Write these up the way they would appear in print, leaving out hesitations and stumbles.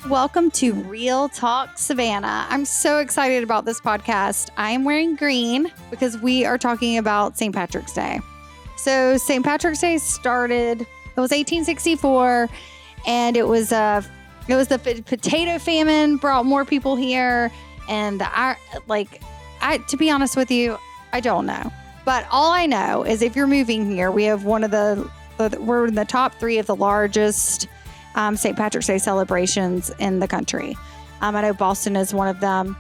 Welcome to Real Talk Savannah. I'm so excited about this podcast. I am wearing green because we are talking about St. Patrick's Day. So St. Patrick's Day started, it was 1864, and it was the potato famine brought more people here. And to be honest with you, I don't know. But all I know is if you're moving here, we have we're in the top 3 of the largest St. Patrick's Day celebrations in the country. I know Boston is one of them.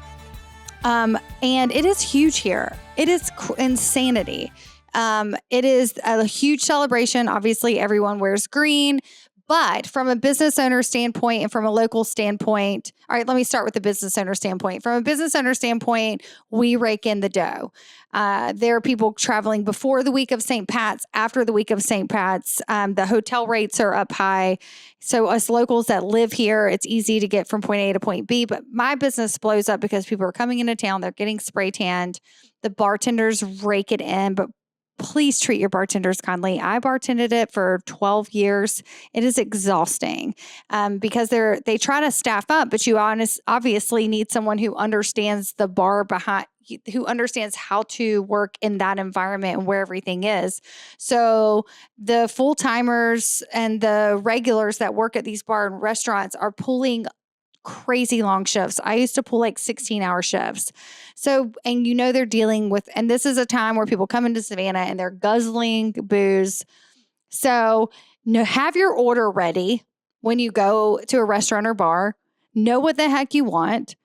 And it is huge here. It is insanity. It is a huge celebration. Obviously, everyone wears green. But from a business owner standpoint and from a local standpoint, all right, let me start with the business owner standpoint. From a business owner standpoint, we rake in the dough. There are people traveling before the week of St. Pat's, after the week of St. Pat's. The hotel rates are up high. So us locals that live here, it's easy to get from point A to point B. But my business blows up because people are coming into town. They're getting spray tanned. The bartenders rake it in, but please treat your bartenders kindly. I bartended it for 12 years. It is exhausting because they try to staff up, but you obviously need someone who understands the bar behind, who understands how to work in that environment and where everything is. So the full-timers and the regulars that work at these bar and restaurants are pulling crazy long shifts. I used to pull like 16-hour shifts. So, and they're dealing with, and this is a time where people come into Savannah and they're guzzling booze. So have your order ready when you go to a restaurant or bar, know what the heck you want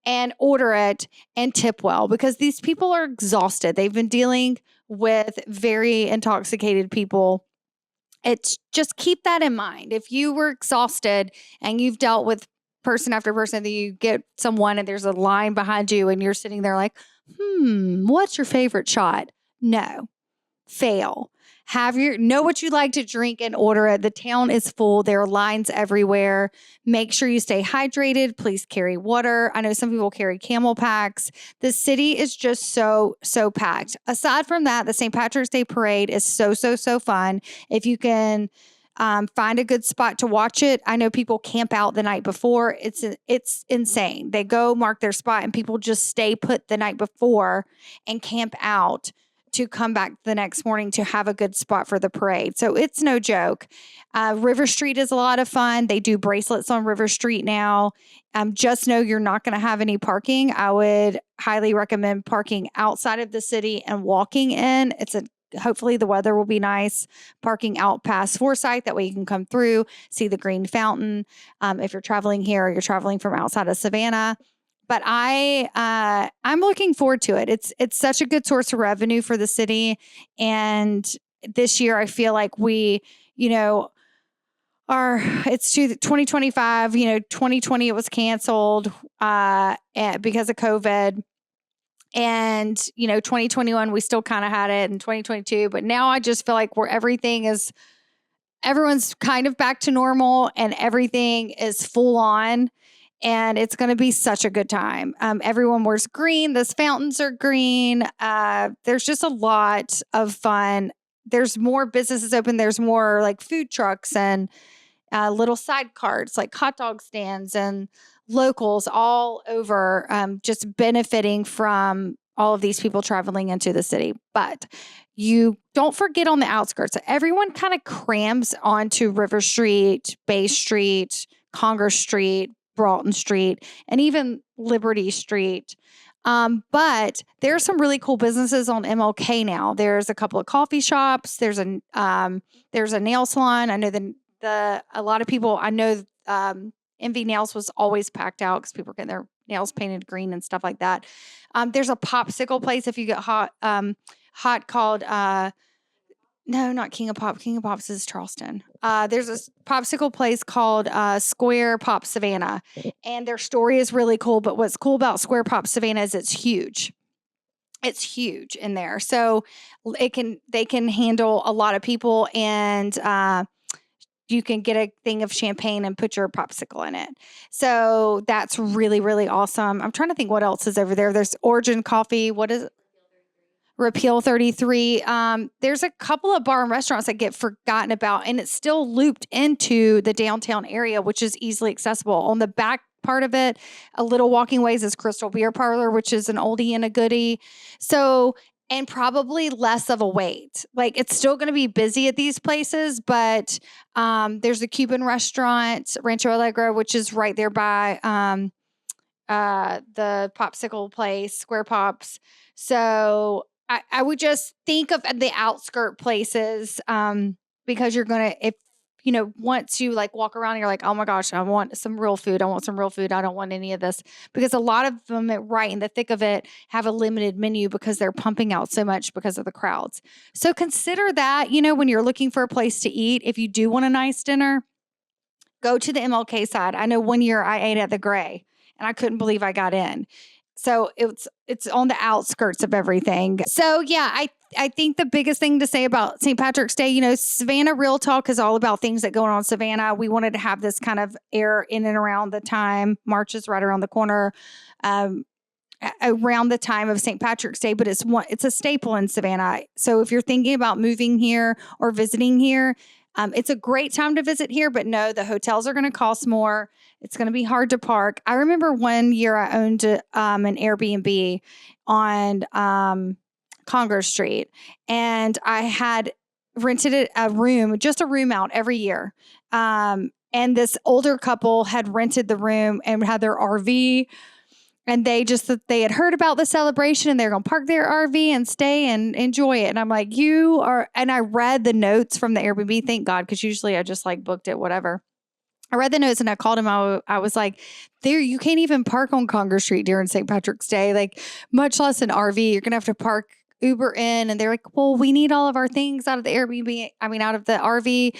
and order it and tip well because these people are exhausted. They've been dealing with very intoxicated people. It's just keep that in mind. If you were exhausted and you've dealt with person after person, that you get someone and there's a line behind you and you're sitting there like, what's your favorite shot? No, fail. Know what you like to drink and order it. The town is full. There are lines everywhere. Make sure you stay hydrated. Please carry water. I know some people carry camel packs. The city is just so packed. Aside from that, the St. Patrick's Day parade is so fun. If you can find a good spot to watch it. I know people camp out the night before. It's insane. They go mark their spot and people just stay put the night before and camp out to come back the next morning to have a good spot for the parade. So it's no joke. River Street is a lot of fun. They do bracelets on River Street now. Just know you're not going to have any parking. I would highly recommend parking outside of the city and walking in. Hopefully the weather will be nice, parking out past Forsyth. That way you can come through, see the green fountain. If you're traveling here or you're traveling from outside of Savannah. But I'm looking forward to it. It's such a good source of revenue for the city. And this year I feel like we, it's 2025, 2020 it was canceled because of COVID. And, 2021, we still kind of had it in 2022, but now I just feel like everyone's kind of back to normal and everything is full on and it's going to be such a good time. Everyone wears green. The fountains are green. There's just a lot of fun. There's more businesses open. There's more like food trucks and little side carts, like hot dog stands and locals all over, just benefiting from all of these people traveling into the city. But you don't forget on the outskirts, everyone kind of crams onto River Street, Bay Street, Congress Street, Broughton Street, and even Liberty Street. But there's some really cool businesses on MLK now. There's a couple of coffee shops. There's a nail salon. I know a lot of people, I know, Envy Nails was always packed out because people were getting their nails painted green and stuff like that. There's a popsicle place if you get hot called, no, not King of Pop. King of Pops is Charleston. There's a popsicle place called Square Pop Savannah, and their story is really cool. But what's cool about Square Pop Savannah is it's huge. It's huge in there, so they can handle a lot of people and. You can get a thing of champagne and put your popsicle in it. So that's really, really awesome. I'm trying to think what else is over there. There's Origin Coffee. What is it? Repeal 33. There's a couple of bar and restaurants that get forgotten about, and it's still looped into the downtown area, which is easily accessible. On the back part of it, a little walking ways is Crystal Beer Parlor, which is an oldie and a goodie. So, and probably less of a wait. Like, it's still going to be busy at these places, but there's a Cuban restaurant, Rancho Alegre, which is right there by the popsicle place, Square Pops. So I would just think of the outskirt places because you're going to, if, once you like walk around, you're like, oh my gosh, I want some real food. I want some real food. I don't want any of this, because a lot of them right in the thick of it have a limited menu because they're pumping out so much because of the crowds. So consider that, when you're looking for a place to eat, if you do want a nice dinner, go to the MLK side. I know one year I ate at the Gray and I couldn't believe I got in. So it's on the outskirts of everything. So yeah, I think the biggest thing to say about St. Patrick's Day, Savannah Real Talk is all about things that go on in Savannah. We wanted to have this kind of air in and around the time. March is right around the corner, around the time of St. Patrick's Day, but it's a staple in Savannah. So if you're thinking about moving here or visiting here, it's a great time to visit here, but no, the hotels are going to cost more. It's going to be hard to park. I remember one year I owned an Airbnb on Congress Street, and I had rented a room out every year. And this older couple had rented the room and had their RV. And they had heard about the celebration and they're going to park their RV and stay and enjoy it. And I'm like, and I read the notes from the Airbnb, thank God, because usually I just like booked it, whatever. I read the notes and I called him. I was like, you can't even park on Congress Street during St. Patrick's Day, like much less an RV. You're going to have to park Uber in. And they're like, well, we need all of our things out of the out of the RV.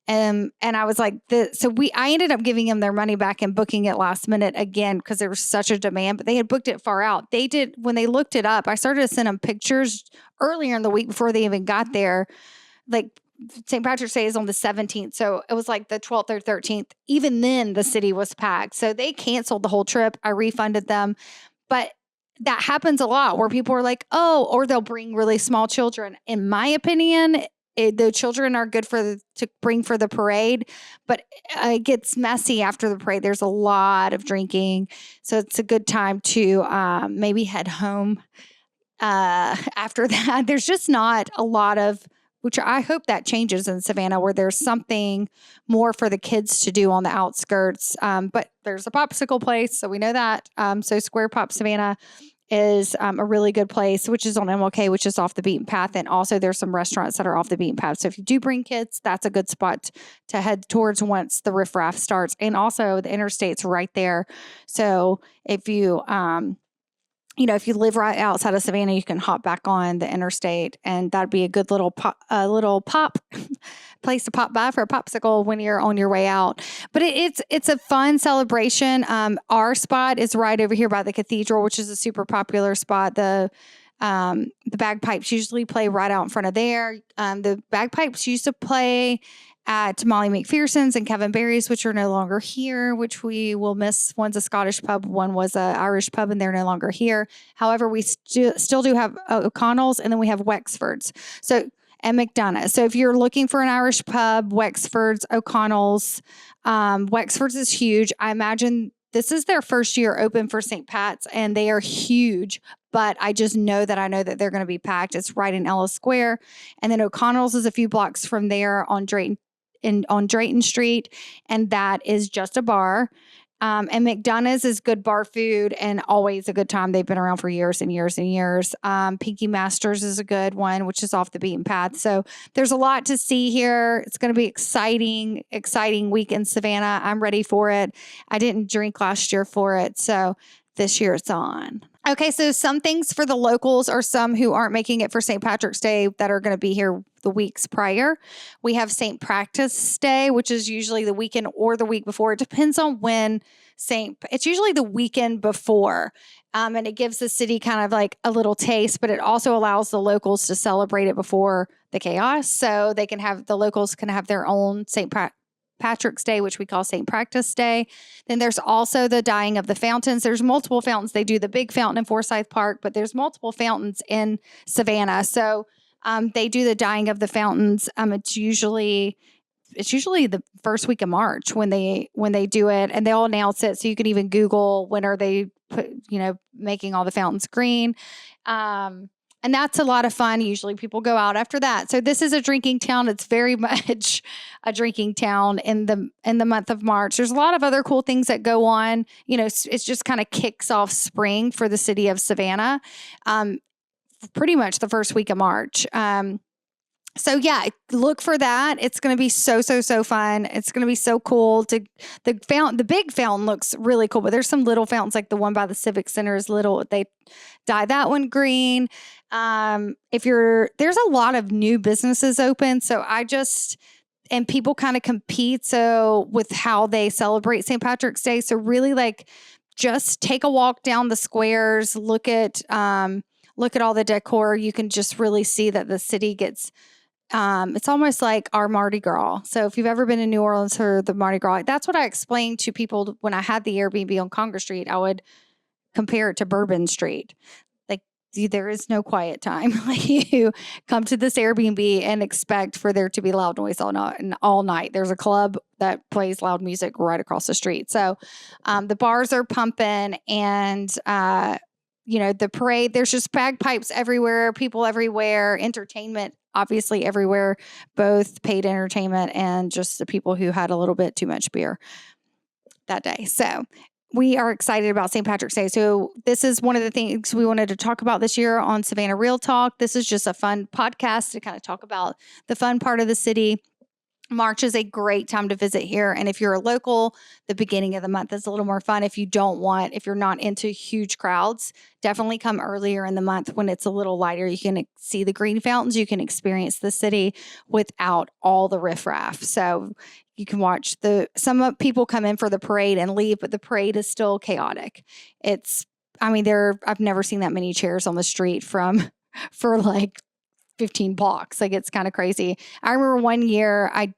And I was like, I ended up giving them their money back and booking it last minute again, because there was such a demand, but they had booked it far out. When they looked it up, I started to send them pictures earlier in the week before they even got there. Like St. Patrick's Day is on the 17th. So it was like the 12th or 13th. Even then the city was packed. So they canceled the whole trip. I refunded them, but that happens a lot where people are like, oh, or they'll bring really small children. In my opinion, the children are good to bring for the parade, but it gets messy after the parade. There's a lot of drinking. So it's a good time to maybe head home after that. There's just not a lot of, which I hope that changes in Savannah, where there's something more for the kids to do on the outskirts. But there's a popsicle place, so we know that. So Square Pop Savannah is a really good place, which is on MLK, which is off the beaten path. And also there's some restaurants that are off the beaten path. So if you do bring kids, that's a good spot to head towards once the riffraff starts. And also the interstate's right there. So if you, if you live right outside of Savannah, you can hop back on the interstate, and that'd be a good little pop place to pop by for a popsicle when you're on your way out. But it's a fun celebration. Our spot is right over here by the cathedral, which is a super popular spot. The bagpipes usually play right out in front of there. The bagpipes used to play at Molly McPherson's and Kevin Barry's, which are no longer here, which we will miss. One's a Scottish pub, one was an Irish pub, and they're no longer here. However, we still do have O'Connell's, and then we have Wexford's. And McDonough's. So if you're looking for an Irish pub, Wexford's, O'Connell's. Wexford's is huge. I imagine this is their first year open for St. Pat's, and they are huge. But I just know that they're going to be packed. It's right in Ellis Square. And then O'Connell's is a few blocks from there on Drayton Street, and that is just a bar. And McDonough's is good bar food and always a good time. They've been around for years and years and years. Pinky Masters is a good one, which is off the beaten path. So there's a lot to see here. It's going to be exciting week in Savannah. I'm ready for it. I didn't drink last year for it, so this year it's on. Okay, so some things for the locals or some who aren't making it for St. Patrick's Day that are going to be here the weeks prior. We have St. Practice Day, which is usually the weekend or the week before. It depends on when it's usually the weekend before. And it gives the city kind of like a little taste, but it also allows the locals to celebrate it before the chaos. So the locals can have their own St. Patrick's Day, which we call St. Practice Day. Then there's also the dyeing of the fountains. There's multiple fountains. They do the big fountain in Forsyth Park, but there's multiple fountains in Savannah. So they do the dyeing of the fountains. It's usually the first week of March when they do it, and they'll announce it. So you can even Google when are they making all the fountains green. And that's a lot of fun. Usually people go out after that. So this is a drinking town. It's very much a drinking town in the month of March. There's a lot of other cool things that go on. It's just kind of kicks off spring for the city of Savannah. Pretty much the first week of March. So yeah, look for that. It's going to be so fun. It's going to be so cool. The big fountain looks really cool, but there's some little fountains, like the one by the Civic Center is little. They dye that one green. There's a lot of new businesses open. And people kind of compete. So with how they celebrate St. Patrick's Day. So really just take a walk down the squares, look at all the decor. You can just really see that the city gets, it's almost like our Mardi Gras. So if you've ever been in New Orleans for the Mardi Gras, that's what I explained to people when I had the Airbnb on Congress Street. I would compare it to Bourbon Street. There is no quiet time. You come to this Airbnb and expect for there to be loud noise all night. There's a club that plays loud music right across the street. So the bars are pumping, and the parade, there's just bagpipes everywhere, people everywhere, entertainment obviously everywhere, both paid entertainment and just the people who had a little bit too much beer that day. So we are excited about St. Patrick's Day. So this is one of the things we wanted to talk about this year on Savannah Real Talk. This is just a fun podcast to kind of talk about the fun part of the city. March is a great time to visit here. And if you're a local, the beginning of the month is a little more fun. If you're not into huge crowds, definitely come earlier in the month when it's a little lighter. You can see the green fountains. You can experience the city without all the riffraff. So you can watch some people come in for the parade and leave, but the parade is still chaotic. I've never seen that many chairs on the street for 15 blocks. It's kind of crazy. I remember one year I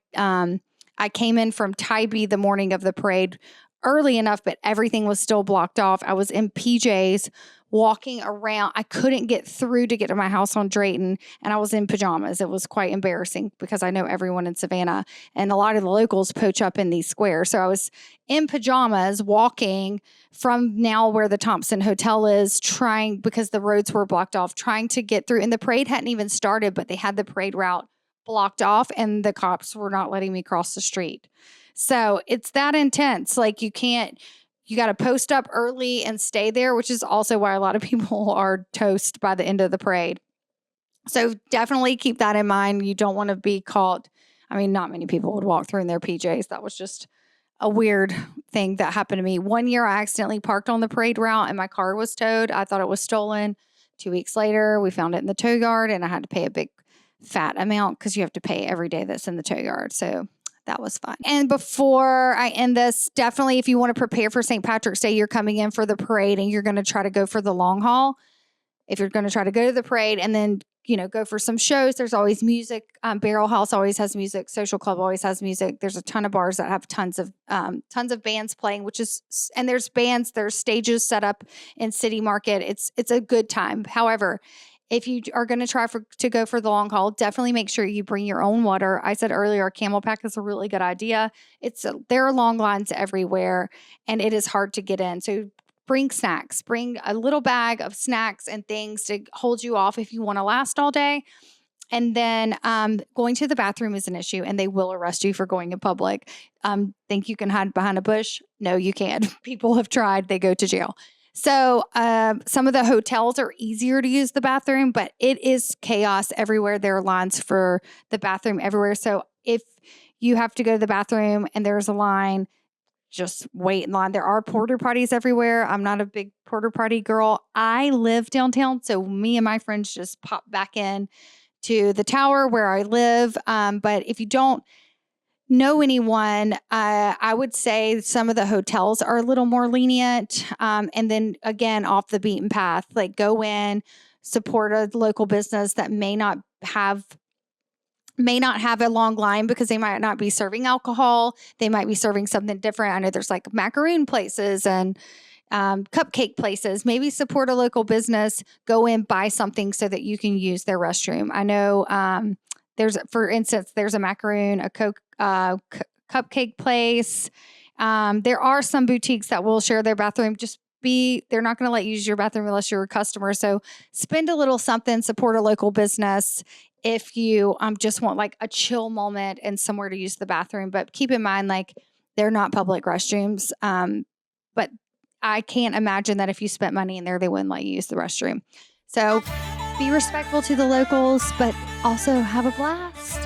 came in from Tybee the morning of the parade early enough, but everything was still blocked off. I was in PJs walking around. I couldn't get through to get to my house on Drayton, and I was in pajamas. It was quite embarrassing because I know everyone in Savannah, and a lot of the locals poach up in these squares. So I was in pajamas walking from now where the Thompson Hotel is, because the roads were blocked off, trying to get through. And the parade hadn't even started, but they had the parade route blocked off, and the cops were not letting me cross the street. So it's that intense. You got to post up early and stay there, which is also why a lot of people are toast by the end of the parade. So definitely keep that in mind. You don't want to be caught. Not many people would walk through in their PJs. That was just a weird thing that happened to me. One year I accidentally parked on the parade route and my car was towed. I thought it was stolen. 2 weeks later, we found it in the tow yard, and I had to pay a big fat amount because you have to pay every day that's in the tow yard. So that was fun. And before I end this, definitely if you want to prepare for St. Patrick's Day, you're coming in for the parade and you're going to try to go for the long haul. If you're going to try to go to the parade and then, go for some shows, there's always music. Barrel House always has music. Social Club always has music. There's a ton of bars that have tons of bands playing, and there's stages set up in City Market. It's a good time. However, if you are going to try to go for the long haul, definitely make sure you bring your own water. I said earlier, a Camel Pack is a really good idea. There are long lines everywhere, and it is hard to get in. So bring snacks. Bring a little bag of snacks and things to hold you off if you want to last all day. And then going to the bathroom is an issue, and they will arrest you for going in public. Think you can hide behind a bush? No, you can't. People have tried. They go to jail. So some of the hotels are easier to use the bathroom, but it is chaos everywhere. There are lines for the bathroom everywhere. So if you have to go to the bathroom and there's a line, just wait in line. There are porta potties everywhere. I'm not a big porta potty girl. I live downtown, so me and my friends just pop back in to the tower where I live. But if you don't know anyone, I would say some of the hotels are a little more lenient. And then again, off the beaten path, go in, support a local business that may not have may not have a long line because they might not be serving alcohol. They might be serving something different. I know there's like macaroon places and cupcake places. Maybe support a local business, go in, buy something so that you can use their restroom. I know for instance, there's a macaroon, a Coke, cupcake place. There are some boutiques that will share their bathroom. They're not going to let you use your bathroom unless you're a customer. So spend a little something, support a local business if you just want like a chill moment and somewhere to use the bathroom. But keep in mind, like, they're not public restrooms. But I can't imagine that if you spent money in there, they wouldn't let you use the restroom. So be respectful to the locals, but also have a blast.